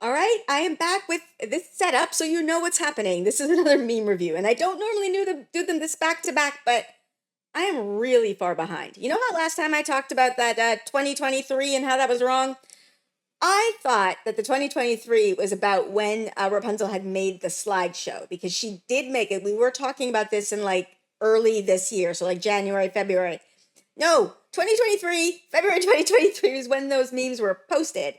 All right, I am back with this setup so you know what's happening. This is another meme review, and I don't normally do them this back to back, but I am really far behind. You know how last time I talked about that 2023 and how that was wrong? I thought that the 2023 was about when Rapunzel had made the slideshow because she did make it. We were talking about this in like early this year, so like January, February. No, 2023, February 2023 is when those memes were posted.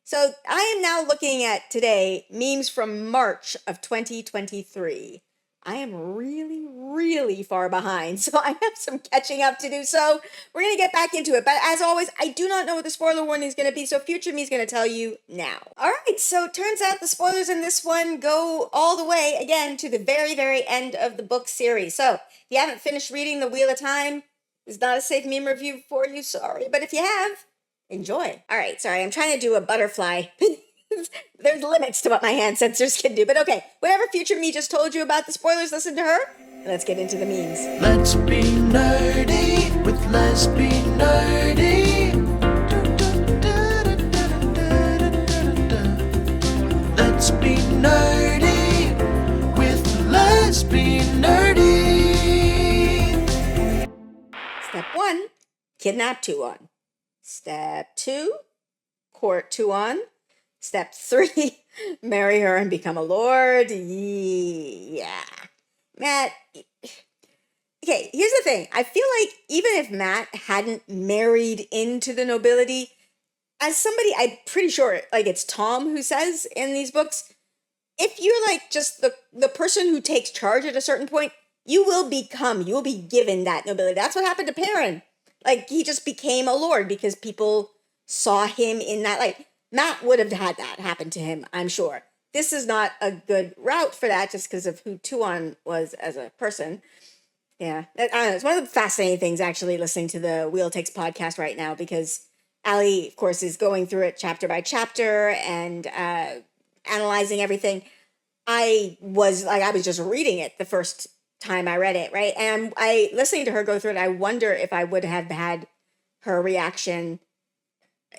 So I am now looking at today memes from March of 2023. I am really, really far behind, so I have some catching up to do. So we're going to get back into it. But as always, I do not know what the spoiler warning is going to be, so future me is going to tell you now. All right, so it turns out the spoilers in this one go all the way, again, to the very, very end of the book series. So if you haven't finished reading The Wheel of Time, it's not a safe meme review for you, sorry. But if you have, enjoy. All right, sorry, I'm trying to do a butterfly. There's limits to what my hand sensors can do, but okay. Whatever future me just told you about the spoilers, listen to her. Let's get into the memes. Let's be nerdy with Let's Be Nerdy. Let's be nerdy with Let's Be Nerdy. Step 1, kidnap Tuon. Step 2, court Tuon. Step 3, marry her and become a lord. Yeah. Matt, okay, here's the thing. I feel like even if Matt hadn't married into the nobility, as somebody, I'm pretty sure, like it's Tom who says in these books, if you're like just the person who takes charge at a certain point, you will be given that nobility. That's what happened to Perrin. Like, he just became a lord because people saw him in that light. Matt would have had that happen to him, I'm sure. This is not a good route for that just because of who Tuon was as a person. Yeah, I don't know. It's one of the fascinating things, actually, listening to the Wheel Takes podcast right now, because Ali, of course, is going through it chapter by chapter and analyzing everything. I was just reading it the first time I read it, right? And I listening to her go through it, I wonder if I would have had her reaction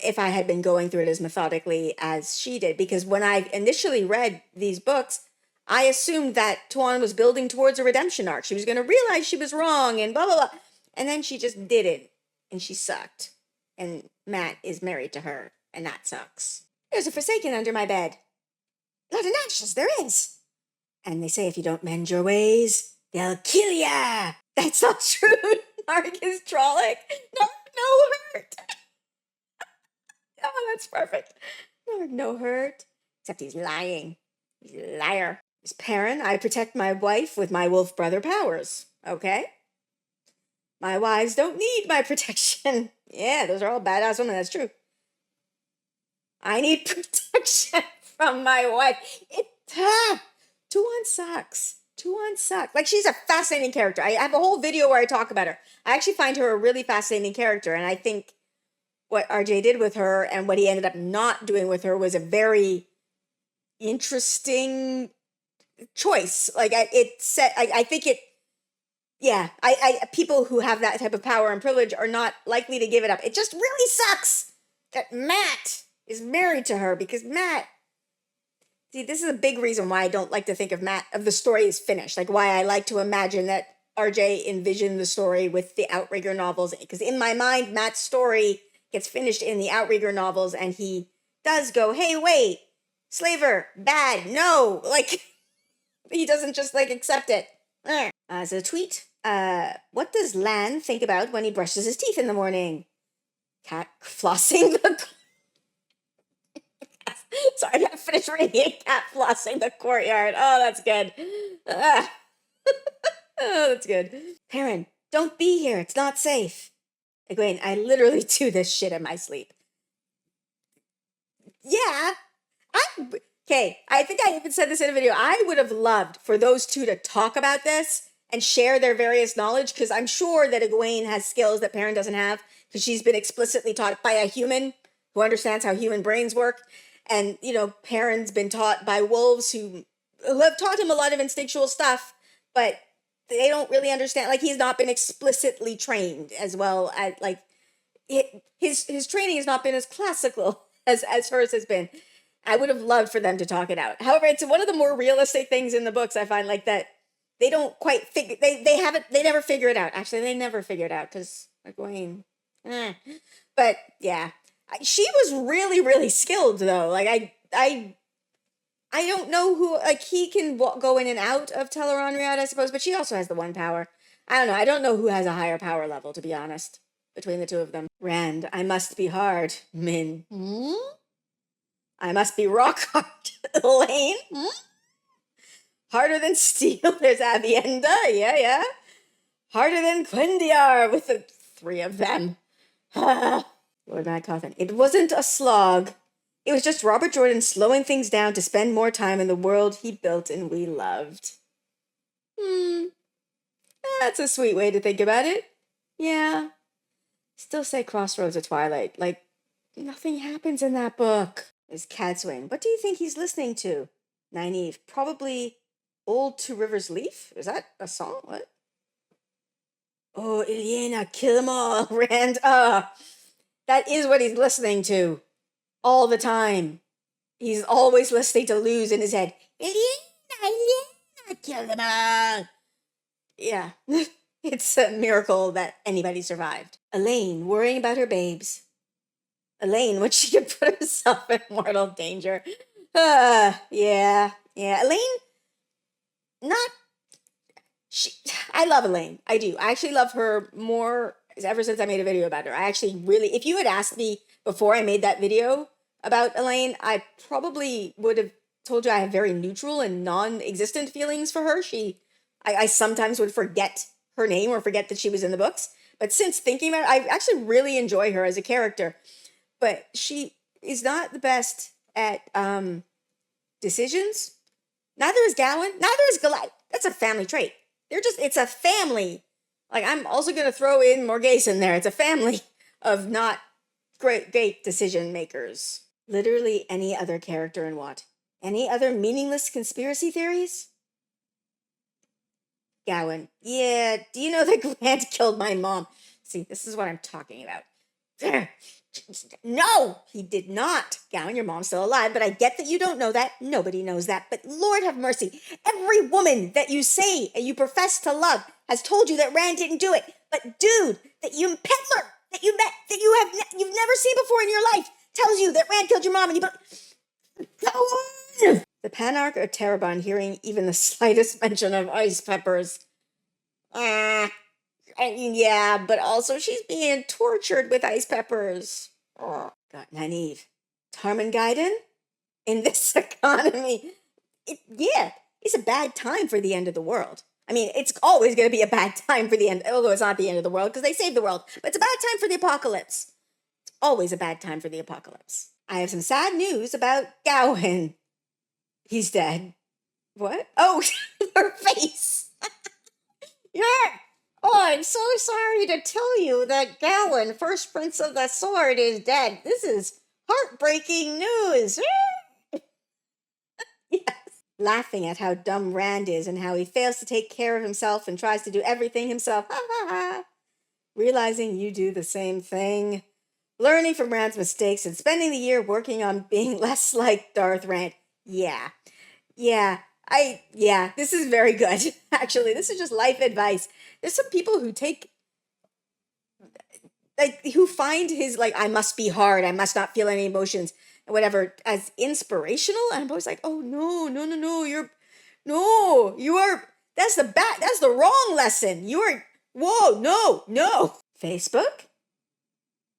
if I had been going through it as methodically as she did. Because when I initially read these books, I assumed that Tuan was building towards a redemption arc. She was going to realize she was wrong and blah, blah, blah. And then she just didn't. And she sucked. And Matt is married to her. And that sucks. There's a Forsaken under my bed. Blood and ashes, there is. And they say if you don't mend your ways, they'll kill ya. That's not true. Narg is Trolloc. No hurt. Oh, that's perfect. No hurt. Except he's lying. He's a liar. As Perrin, I protect my wife with my wolf brother powers. Okay? My wives don't need my protection. Yeah, those are all badass women. That's true. I need protection from my wife. Tuon sucks. Tuon sucks. Like, she's a fascinating character. I have a whole video where I talk about her. I actually find her a really fascinating character, and I think what RJ did with her and what he ended up not doing with her was a very interesting choice. Like, I think it, yeah, people who have that type of power and privilege are not likely to give it up. It just really sucks that Matt is married to her, because Matt, see, this is a big reason why I don't like to think of Matt, of the story is finished. Like, why I like to imagine that RJ envisioned the story with the Outrigger novels, because in my mind, Matt's story gets finished in the Outrigger novels, and he does go, hey, wait, slaver, bad, no, like, he doesn't just, like, accept it. As a tweet, what does Lan think about when he brushes his teeth in the morning? Cat flossing the... Sorry, I gotta finish reading. Cat flossing the courtyard. Oh, that's good. Oh, that's good. Perrin, don't be here. It's not safe. Egwene, I literally do this shit in my sleep. Yeah. Okay, I think I even said this in a video. I would have loved for those two to talk about this and share their various knowledge, because I'm sure that Egwene has skills that Perrin doesn't have, because she's been explicitly taught by a human who understands how human brains work. And, you know, Perrin's been taught by wolves who have taught him a lot of instinctual stuff, but they don't really understand. Like, he's not been explicitly trained as well as, like, his training has not been as classical as hers has been. I would have loved for them to talk it out. However, it's one of the more realistic things in the books. I find like that they don't quite figure they never figure it out. Actually, they never figure it out because Egwene. But yeah, she was really really skilled though. Like I don't know who, like, he can go in and out of Tel'aran'rhiod, I suppose, but she also has the one power. I don't know. I don't know who has a higher power level, to be honest, between the two of them. Rand, I must be hard. Min. I must be rock hard. Elaine. Harder than steel. There's Avienda. Yeah. Harder than Quendiar with the three of them. Lord Madcothan. It wasn't a slog. It was just Robert Jordan slowing things down to spend more time in the world he built and we loved. That's a sweet way to think about it. Yeah. Still say Crossroads of Twilight. Like, nothing happens in that book. There's Cadswain. What do you think he's listening to? Nynaeve. Probably Old Two Rivers Leaf? Is that a song? What? Oh, Ilyena, kill them all. Rand. That is what he's listening to. All the time. He's always listening to Luz in his head. Ilyena, kill them all. Yeah. It's a miracle that anybody survived. Elaine, worrying about her babes. Elaine, when she could put herself in mortal danger. Yeah. Elaine, I love Elaine. I do. I actually love her more ever since I made a video about her. I actually really, if you had asked me before I made that video about Elaine, I probably would have told you I have very neutral and non-existent feelings for her. I sometimes would forget her name or forget that she was in the books. But since thinking about it, I actually really enjoy her as a character. But she is not the best at decisions. Neither is Gowan. Neither is Goliath. That's a family trait. It's a family. Like, I'm also going to throw in Morghese in there. It's a family of not great decision makers. Literally any other character in what? Any other meaningless conspiracy theories? Gowan. Yeah, do you know that Grant killed my mom? See, this is what I'm talking about. No, he did not. Gowan, your mom's still alive, but I get that you don't know that. Nobody knows that. But Lord have mercy, every woman that you say and you profess to love has told you that Rand didn't do it. But dude, that you peddler that you met that you've never seen before in your life tells you that Rand killed your mom and you go on. The Panarch or Terabon hearing even the slightest mention of ice peppers. I mean, yeah, but also she's being tortured with ice peppers. Oh, God, Nynaeve. Tarmangaiden? In this economy, it's a bad time for the end of the world. I mean, it's always going to be a bad time for the end, although it's not the end of the world because they saved the world. But it's a bad time for the apocalypse. It's always a bad time for the apocalypse. I have some sad news about Gowan. He's dead. What? Oh, her face. Yeah. Oh, I'm so sorry to tell you that Gowan, first prince of the sword, is dead. This is heartbreaking news. Yes. Laughing at how dumb Rand is and how he fails to take care of himself and tries to do everything himself. Ha ha ha. Realizing you do the same thing. Learning from Rand's mistakes and spending the year working on being less like Darth Rand. Yeah, this is very good. Actually, this is just life advice. There's some people who who find his, like, I must be hard, I must not feel any emotions, and whatever, as inspirational. And I'm always like, oh, no, that's the wrong lesson. No. Facebook?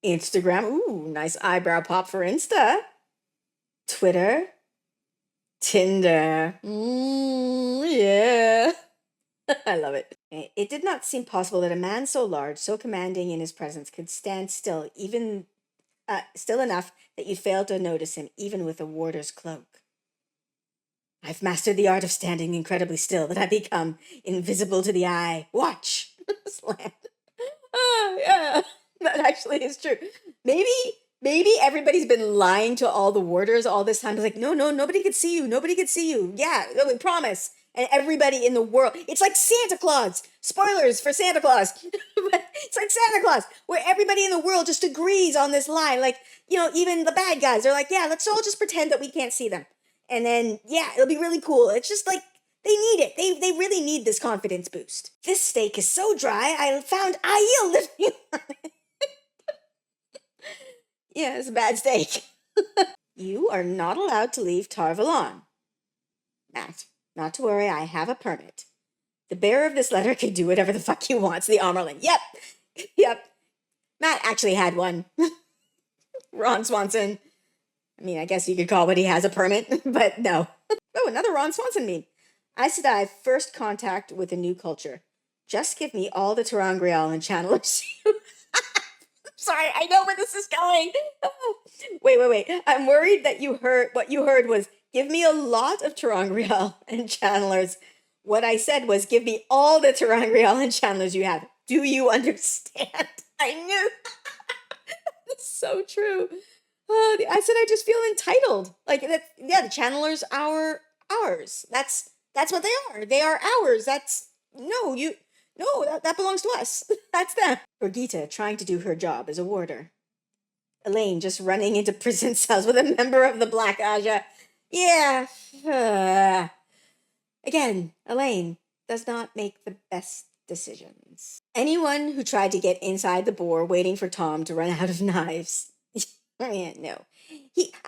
Instagram, ooh, nice eyebrow pop for Insta. Twitter. Tinder. Yeah. I love it. It did not seem possible that a man so large, so commanding in his presence, could stand still, still enough that you failed to notice him, even with a warder's cloak. I've mastered the art of standing incredibly still, that I become invisible to the eye. Watch. Slam. Oh, yeah. That actually is true. Maybe everybody's been lying to all the warders all this time. It's like, no, nobody could see you. Yeah, we promise. And everybody in the world, it's like Santa Claus. Spoilers for Santa Claus. But it's like Santa Claus, where everybody in the world just agrees on this line. Like, you know, even the bad guys are like, yeah, let's all just pretend that we can't see them. And then, yeah, it'll be really cool. It's just like, they need it. They really need this confidence boost. This steak is so dry, I found Aiel living on it. Yeah, it's a bad steak. You are not allowed to leave Tarvalon. Matt, not to worry, I have a permit. The bearer of this letter can do whatever the fuck he wants, the Armerling. Yep. Matt actually had one. Ron Swanson. I mean, I guess you could call what he has a permit, but no. Oh, another Ron Swanson meme. I said I have first contact with a new culture. Just give me all the Terangrial and channelers. Sorry, I know where this is going. Wait. I'm worried that what you heard was, give me a lot of Terangrial and channelers. What I said was, give me all the Terangrial and channelers you have. Do you understand? I knew. That's so true. I said I just feel entitled. Like, that, yeah, the channelers are ours. That's what they are. They are ours. That belongs to us. That's them. Brigitte trying to do her job as a warder. Elaine just running into prison cells with a member of the Black Aja. Yeah. Again, Elaine does not make the best decisions. Anyone who tried to get inside the boar waiting for Tom to run out of knives. Yeah, no.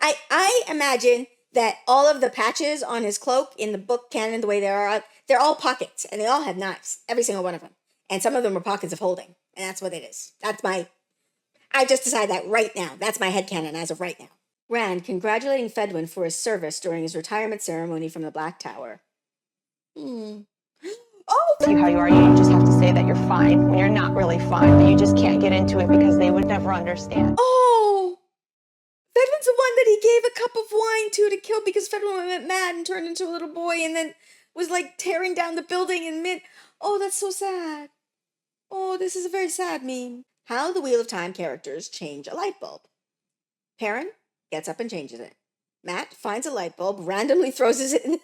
I imagine that all of the patches on his cloak in the book canon, the way they are, they're all pockets, and they all have knives, every single one of them. And some of them are pockets of holding, and that's what it is. I just decided that right now. That's my headcanon as of right now. Rand congratulating Fedwin for his service during his retirement ceremony from the Black Tower. Oh! See how you are. You just have to say that you're fine when you're not really fine, but you just can't get into it because they would never understand. Oh! Fedwin's the one that he gave a cup of wine to kill because Fedwin went mad and turned into a little boy and then was like tearing down the building and oh, that's so sad. Oh, this is a very sad meme. How the Wheel of Time characters change a light bulb. Perrin gets up and changes it. Matt finds a light bulb, randomly throws it in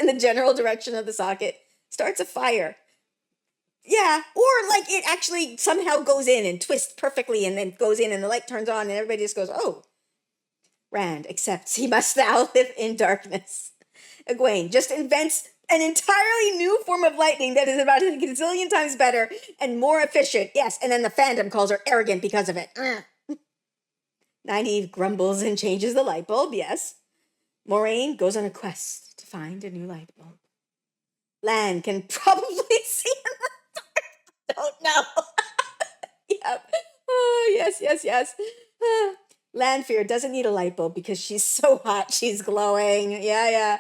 the general direction of the socket, starts a fire. Yeah, or like it actually somehow goes in and twists perfectly and then goes in and the light turns on and everybody just goes, oh. Rand accepts he must now live in darkness. Egwene just invents an entirely new form of lightning that is about a gazillion times better and more efficient. Yes, and then the fandom calls her arrogant because of it. Nynaeve grumbles and changes the light bulb, yes. Moraine goes on a quest to find a new light bulb. Lan can probably see in the dark. Don't know. Yep. Oh, yes. Lanfear doesn't need a light bulb because she's so hot, she's glowing. Yeah.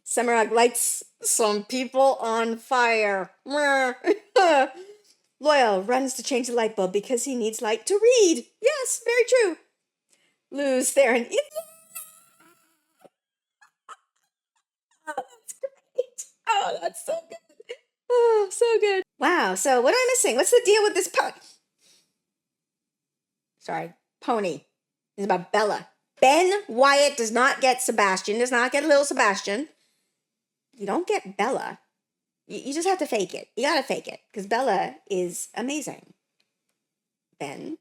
Semirog lights some people on fire. Loyal runs to change the light bulb because he needs light to read. Yes, very true. Luz Theron. Oh, that's great. Oh, that's so good. Oh, so good. Wow, so what am I missing? What's the deal with this pony? It's about Bella. Ben Wyatt does not get Sebastian, does not get little Sebastian. You don't get Bella. You just have to fake it. You gotta fake it, because Bella is amazing. Ben,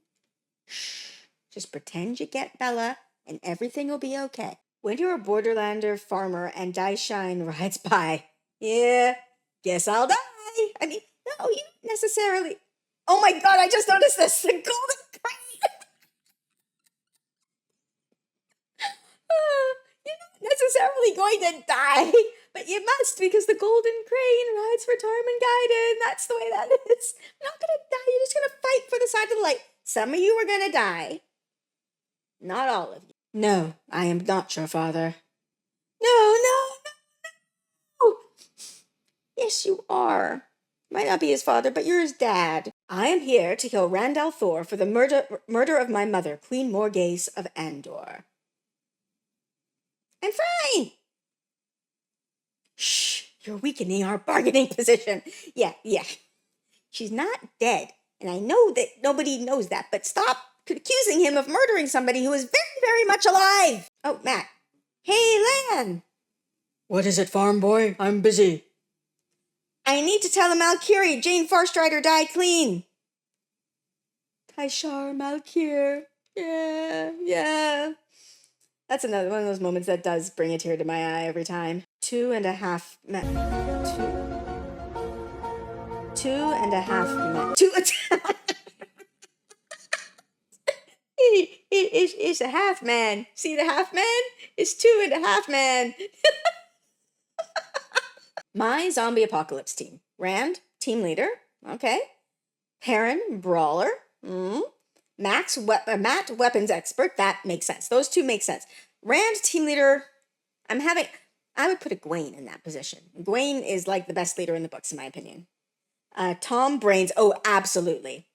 shh. Just pretend you get Bella, and everything will be okay. When you're a Borderlander farmer and Daishine rides by, yeah, guess I'll die. I mean, no, you don't necessarily. Oh my god, I just noticed this. The golden crane. You're not necessarily going to die, but you must because the golden crane rides for Tarman Gaiden. That's the way that is. You're not going to die. You're just going to fight for the side of the light. Some of you are going to die. Not all of you. No, I am not your father. No. Yes, you are. Might not be his father, but you're his dad. I am here to kill Randall Thor for the murder of my mother, Queen Morghese of Andor. I'm fine. Shh, you're weakening our bargaining position. Yeah. She's not dead, and I know that nobody knows that, but stop accusing him of murdering somebody who is very, very much alive. Oh, Matt. Hey, Lan. What is it, farm boy? I'm busy. I need to tell the Malkiri Jane Farstrider died clean. Taishar Malkir. Yeah. That's another one of those moments that does bring a tear to my eye every time. 2.5 men. Two and a half men. It's a half man. See the half man? It's 2.5 man. My zombie apocalypse team. Rand, team leader. Okay. Perrin, brawler. Matt, weapons expert. That makes sense. Those two make sense. Rand, team leader. I would put a Gawain in that position. Gawain is like the best leader in the books, in my opinion. Tom, brains. Oh, absolutely.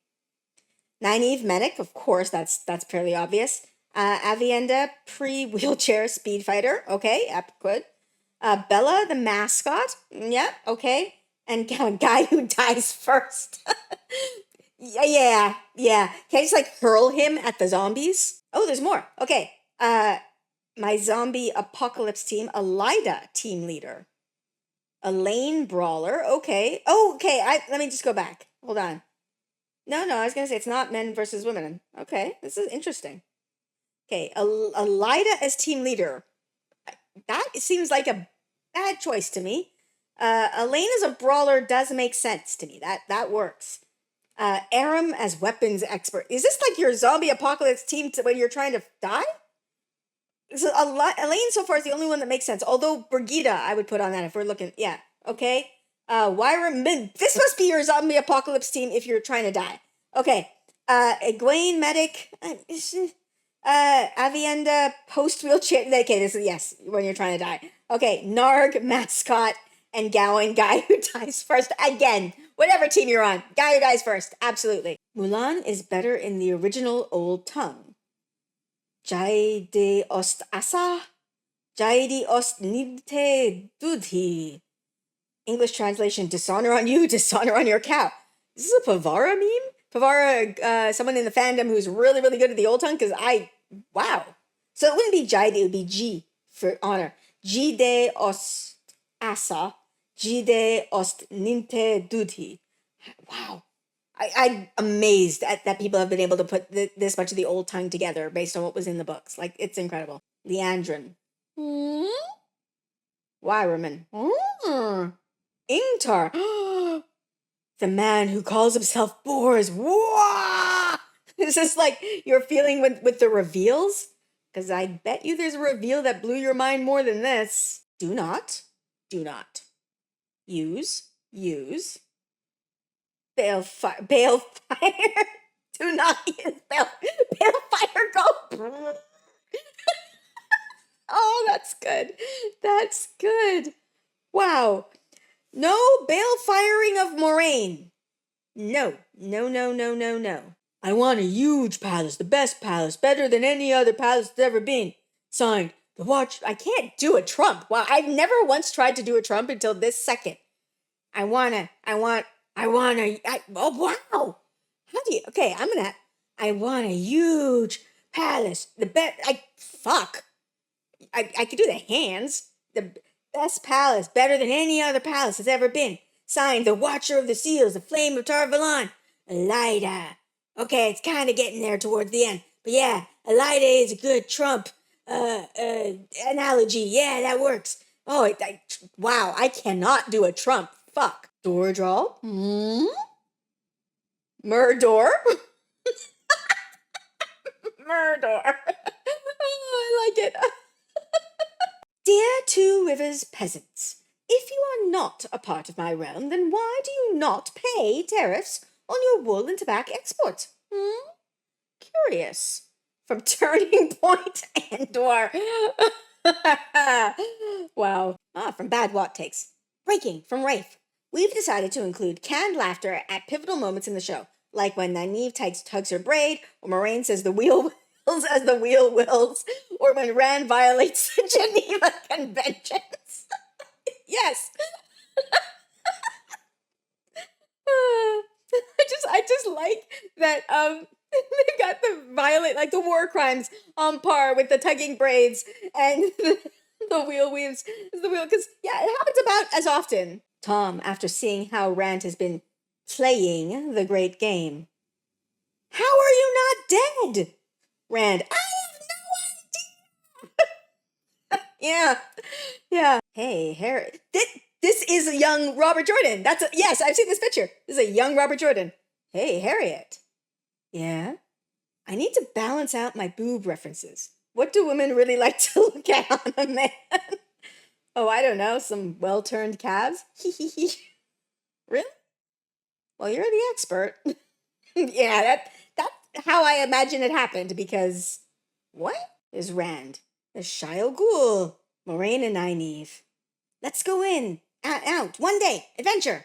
Nynaeve, medic. Of course, that's fairly obvious. Avienda, pre-wheelchair speed fighter. Okay, good. Bella, the mascot. Yeah, okay. And guy who dies first. Yeah. Can I just like hurl him at the zombies? Oh, there's more. Okay. My zombie apocalypse team, Elida, team leader. Elaine, brawler. Okay. Oh, okay. Let me just go back. Hold on. No, I was gonna say it's not men versus women. Okay, this is interesting. Okay, Elida as team leader. That seems like a bad choice to me. Elaine as a brawler does make sense to me. That works. Aram as weapons expert. Is this like your zombie apocalypse team when you're trying to die? So Elaine so far is the only one that makes sense. Although Brigida, I would put on that if we're looking. Yeah. Okay. Wyra, this must be your zombie apocalypse team if you're trying to die. Okay. Egwene, medic. Avienda, post wheelchair. Okay, this is, yes, when you're trying to die. Okay. Narg, mascot, and Gowan, guy who dies first. Again, whatever team you're on, guy who dies first. Absolutely. Mulan is better in the original old tongue. Jai de ost asa, Jai de ost ninte dudhi. English translation, dishonor on you, dishonor on your cow. Is this a Pavara meme? Pavara, someone in the fandom who's really, really good at the old tongue? Because wow. So it wouldn't be Jide, it would be G for honor. Jide ost asa, Jide ost ninte dudhi. Wow. I'm amazed at that people have been able to put this much of the old tongue together based on what was in the books. Like, it's incredible. Leandrin. Wyraman. Ingtar. The man who calls himself Bors. Whoa! Is this like your feeling with the reveals? Because I bet you there's a reveal that blew your mind more than this. Do not use balefire. Do not use balefire. Go. Oh, that's good. That's good. Wow. No bale-firing of Moraine. No. I want a huge palace, the best palace, better than any other palace that's ever been. Signed, the watch. I can't do a Trump. Wow, I've never once tried to do a Trump until this second. Oh, wow. How do you, okay, I want a huge palace, I could do the hands. The best palace, better than any other palace that's ever been. Signed, the Watcher of the Seals, the Flame of Tarvalon, Elida. Okay, it's kind of getting there towards the end. But yeah, Elida is a good Trump analogy. Yeah, that works. Oh, wow, I cannot do a Trump. Fuck. Doordraw. Murdor. Murdor. Oh, I like it. Dear Two Rivers peasants, if you are not a part of my realm, then why do you not pay tariffs on your wool and tobacco exports? Curious. From Turning Point, Andor. Wow. From Bad Wat Takes. Breaking from Rafe. We've decided to include canned laughter at pivotal moments in the show, like when Nynaeve tugs her braid, or Moraine says the wheel as the wheel wills, or when Rand violates the Geneva Conventions. Yes. I just like that they got the war crimes on par with the tugging braids and the wheel weaves the wheel, because yeah, it happens about as often. Tom, after seeing how Rand has been playing the great game. How are you not dead? Rand, I have no idea. Yeah. Hey, Harry. This is a young Robert Jordan. Yes, I've seen this picture. This is a young Robert Jordan. Hey, Harriet. Yeah? I need to balance out my boob references. What do women really like to look at on a man? Oh, I don't know. Some well-turned calves? Really? Well, you're the expert. Yeah, that's how I imagine it happened, because what? There's Rand. There's Shia Ghul, Moraine, and Nynaeve. Let's go in, out, one day, adventure.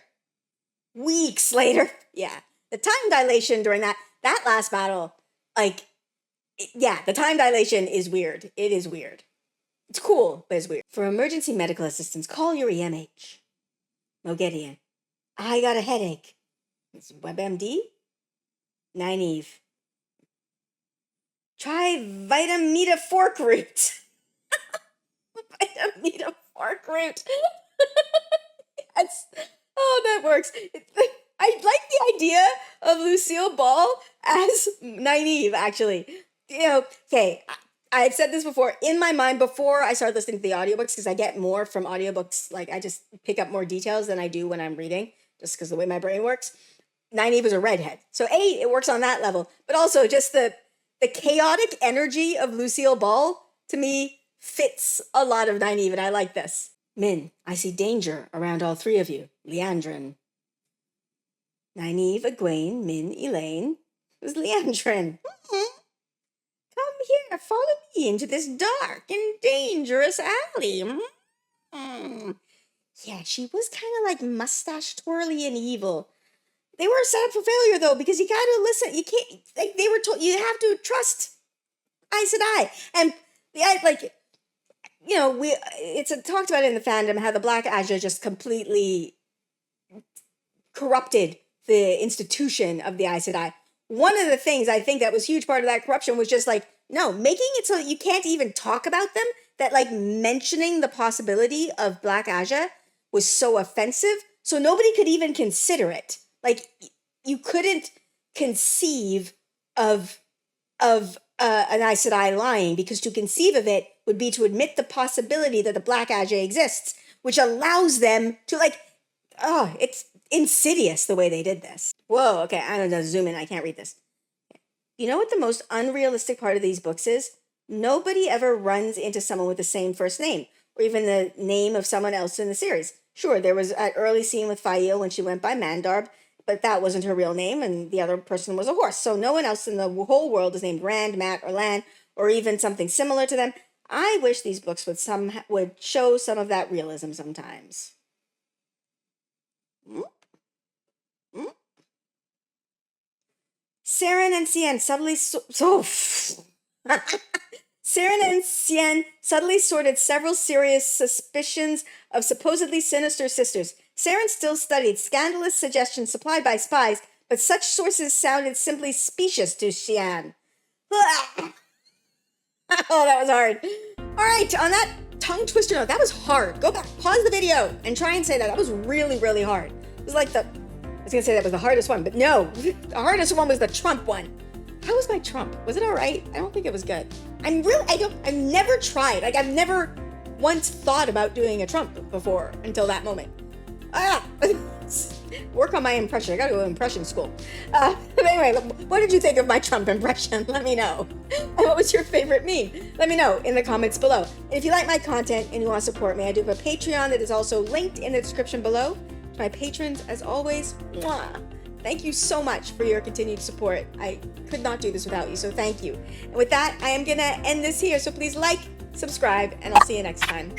Weeks later. Yeah, the time dilation during that last battle, the time dilation is weird. It is weird. It's cool, but it's weird. For emergency medical assistance, call your EMH. Moghedien. I got a headache. It's WebMD? Nynaeve. Try Vitamita fork root. Vitamita fork root. Yes. Oh, that works. I like the idea of Lucille Ball as Nynaeve, actually. Okay, I've said this before. In my mind, before I started listening to the audiobooks, because I get more from audiobooks, I just pick up more details than I do when I'm reading, just because the way my brain works. Nynaeve is a redhead. So it works on that level. But also just the chaotic energy of Lucille Ball, to me, fits a lot of Nynaeve, and I like this. Min, I see danger around all three of you. Leandrin. Nynaeve, Egwene, Min, Elaine. It was Leandrin. Come here, follow me into this dark and dangerous alley. Yeah, she was kind of like mustache twirly and evil. They were set up for failure, though, because you gotta listen. You can't, they were told, you have to trust Aes Sedai. And it's talked about in the fandom how the Black Ajah just completely corrupted the institution of the Aes Sedai. One of the things I think that was a huge part of that corruption was just making it so that you can't even talk about them, that mentioning the possibility of Black Ajah was so offensive, so nobody could even consider it. You couldn't conceive of an Aes Sedai lying, because to conceive of it would be to admit the possibility that the Black Ajah exists, which allows them to it's insidious the way they did this. Whoa, okay, I'm gonna zoom in, I can't read this. You know what the most unrealistic part of these books is? Nobody ever runs into someone with the same first name, or even the name of someone else in the series. Sure, there was an early scene with Fael when she went by Mandarb, but that wasn't her real name, and the other person was a horse. So no one else in the whole world is named Rand, Matt, or Lan, or even something similar to them. I wish these books would show some of that realism sometimes. Saren and Cien subtly sorted several serious suspicions of supposedly sinister sisters. Saren still studied scandalous suggestions supplied by spies, but such sources sounded simply specious to Cien. Oh, that was hard. All right, on that tongue twister note, that was hard. Go back, pause the video, and try and say that. That was really, really hard. It was I was gonna say that was the hardest one, but no, the hardest one was the Trump one. How was my Trump? Was it all right? I don't think it was good. I've never tried. I've never once thought about doing a Trump before until that moment. Work on my impression. I gotta go to impression school. But anyway, what did you think of my Trump impression? Let me know. And what was your favorite meme? Let me know in the comments below. And if you like my content and you want to support me, I do have a Patreon that is also linked in the description below. To my patrons, as always, mwah. Thank you so much for your continued support. I could not do this without you, so thank you. And with that, I am gonna end this here. So please like, subscribe, and I'll see you next time.